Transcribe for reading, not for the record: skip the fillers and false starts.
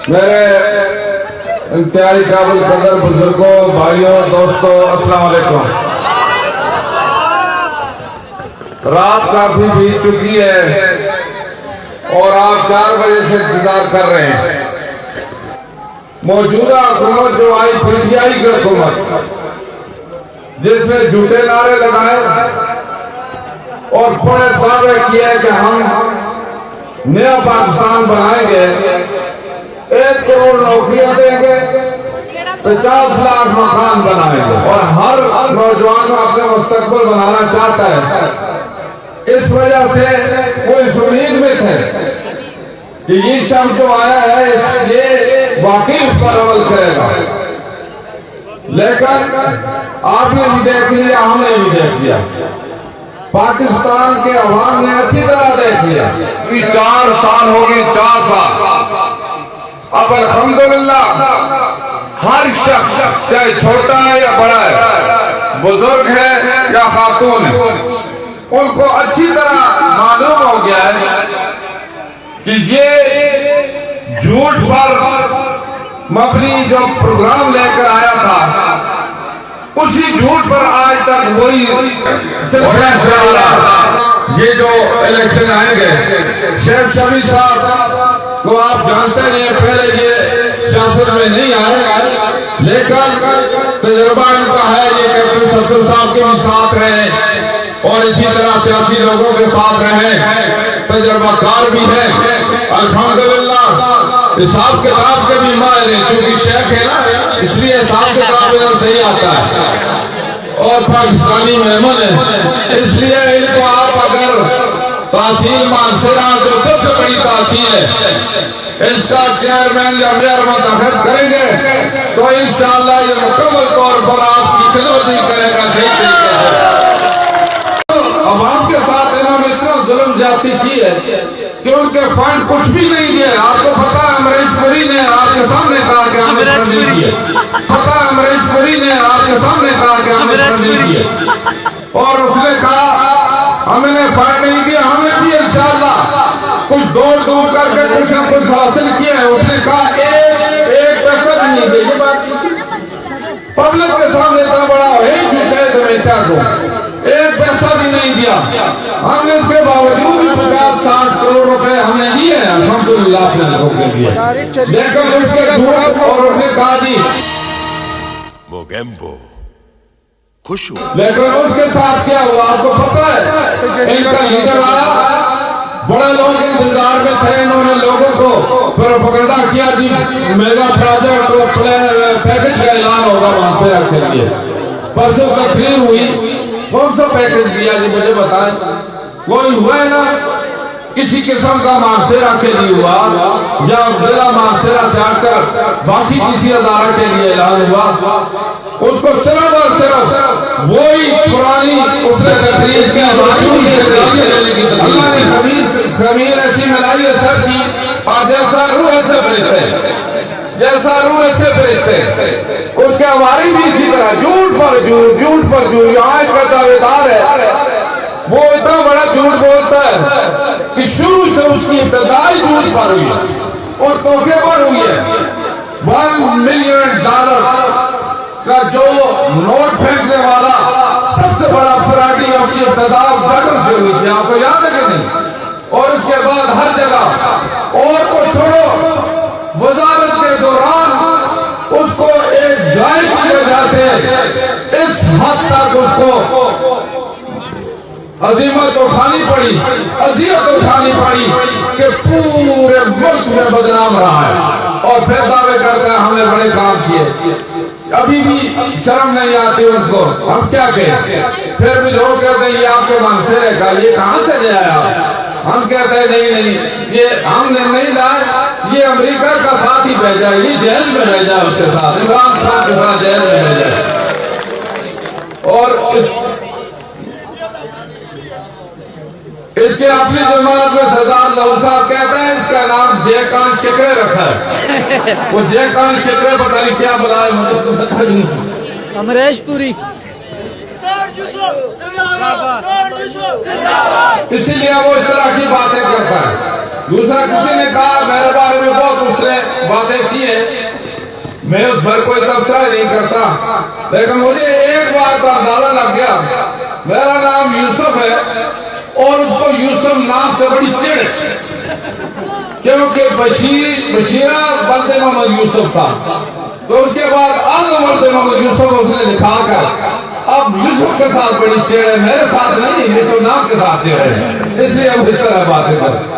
मेरे इंतहाई काबिल कदर बुजुर्गों, भाइयों, दोस्तों, अस्सलाम वालेकुम। रात काफी बीत चुकी है और आप 4 बजे से इंतजार कर रहे हैं। मौजूदा हुकूमत जो आई पीटीआई की हुकूमत, जिसने झूठे नारे लगाए और बड़े दावे किए कि हम नया पाकिस्तान बनाएंगे, 1 करोड़ नौकरियां देंगे, 50 लाख मकान बनाएंगे और हर नौजवान अपने मुस्तकबिल बनाना चाहता है। इस वजह से वो इस उम्मीद में थे कि ये शख्स जो आया है ये वाकई उस पर अमल करेगा, लेकिन आपने भी देख लिया, हमने भी देख लिया, पाकिस्तान के अवाम ने अच्छी तरह देख लिया कि 4 साल हो गए, 4 साल। अब अल्हम्दुलिल्लाह हर शख्स, चाहे छोटा है या बड़ा है, बुजुर्ग है या खातून है, उनको अच्छी तरह मालूम हो गया है कि ये झूठ पर मबनी जो प्रोग्राम लेकर आया था, उसी झूठ पर आज तक वही सिलसिला। ये जो इलेक्शन आएंगे, शेख शबी साहब को आप जानते नहीं, पहले ये सियासत में नहीं आए, लेकिन तजुर्बा इनका है। ये कैप्टन सफदर साहब के भी साथ रहे और इसी तरह सियासी लोगों के साथ रहे, तजुर्बाकार भी है। अल्हम्दुलिल्लाह हिसाब किताब के भी माहिर है, क्योंकि शेख है ना, इसलिए हिसाब किताब इधर सही आता है और पाकिस्तानी मेहमान है। इसलिए इनको आप अगर तहसील मानसरा, जो सबसे बड़ी तहसील है, इसका चेयरमैन या मेयर मुंतखब करेंगे तो इंशाअल्लाह ये मुकम्मल तौर पर आपकी खिदमत भी करेगा सही तरीके से। अवाम के साथ इन्होंने इतना जुल्म ज्यादती की है कि उनके फंड कुछ भी नहीं दिए। आपको पता है अमरीश पुरी ने आपके सामने कहा कि हमें फंड नहीं दिए, पता है अमरीश पुरी ने आपके सामने कहा कि हमें फंड नहीं दिए, और उसने कहा हमने फंड नहीं दिया, हमने भी इंशाअल्लाह कुछ दौड़ दौड़ करके कुछ न कुछ हासिल किया है। उसने कहा एक पैसा भी नहीं दे, पब्लिक के सामने इतना बड़ा है झूठे समेता को, 1 पैसा भी नहीं दिया। हमने इसके बावजूद भी 50-60 करोड़ रुपए हमने दिए हैं अल्हम्दुलिल्लाह अपने लोगों के लिए, लेकिन उसके झूठ। और उसने कहा जी मोगेम्बो खुश हुआ, लेकिन उसके साथ क्या हुआ आपको पता है? इनका लीडर आया, बड़े लोग इंतजार में थे, इन्होंने लोगों को फिर पकड़ा किया जी मेगा प्रोजेक्ट पैकेज का ऐलान होगा मानसरा के लिए। परसों तकरीर हुई, कौन सा पैकेज दिया जी मुझे बताएं? कोई हुआ है ना किसी किस्म का मानसरा के लिए हुआ, या जिला मानसरा से हटकर बाकी किसी अदारा के लिए ऐलान हुआ? उसको सिर्फ और सिर्फ वही पुरानी उसने तकरीर की अल्लाह ने खमीर ऐसी मिलाई है सब की, जैसा रूह ऐसे फरिश्ते, जैसा रूह ऐसे फरिश्ते। उसके हमारी भी इसी तरह झूठ पर झूठ, झूठ पर झूठ। आज का दावेदार है, वो इतना बड़ा झूठ बोलता है कि शुरू से उसकी इब्तदाई झूठ पर हुई है और तोहफे पर हुई है। $1 मिलियन का जो नोट फेंकने वाला सबसे बड़ा फराडी उसकी इब्तदा गटर से हुई थी, आपको याद है कि नहीं? और उसके बाद हर जगह, और को छोड़ो, वजारत के दौरान उसको एक गाय की वजह से इस हद तक उसको अजीमत उठानी पड़ी, अजियत उठानी पड़ी कि पूरे मुल्क में बदनाम रहा है, और फिर दावे करते हैं हमने बड़े काम किए। अभी भी शर्म नहीं आती उसको, हम क्या कहें? फिर भी लोग कहते हैं ये आपके मानसरे का, ये कहां से ले आया? हम कहते हैं नहीं, ये हमने नहीं लाया, ये अमेरिका का साथ ही भेजा, ये जेल में भेजा, उसके साथ इमरान खान के साथ जेल में भेजा। और इसके अपनी जमात में सरदार लहू साहब कहता है इसका नाम जयकांत शिकरे रखा है। वो जयकांत शिकरे पता नहीं क्या बुलाए, मुझे तो पता नहीं। अमरीश पुरी इसीलिए वो इस तरह की बातें करता है। दूसरा किसी ने कहा मेरे बारे में बहुत उसने बातें की है, मैं उस पर कोई तबसरा नहीं करता, लेकिन मुझे एक बात का अंदाजा लग गया, मेरा नाम यूसुफ है और उसको यूसुफ नाम से बड़ी चिढ़ है, क्योंकि बशीरा बंदे मोहम्मद यूसुफ था। तो उसके बाद आजम बंदे मोहम्मद यूसुफ उसने लिखा कर अब यूसुफ के साथ बड़ी चिढ़ है, मेरे साथ नहीं, यूसुफ नाम के साथ चिढ़ है, इसलिए अब इस तरह बातें कर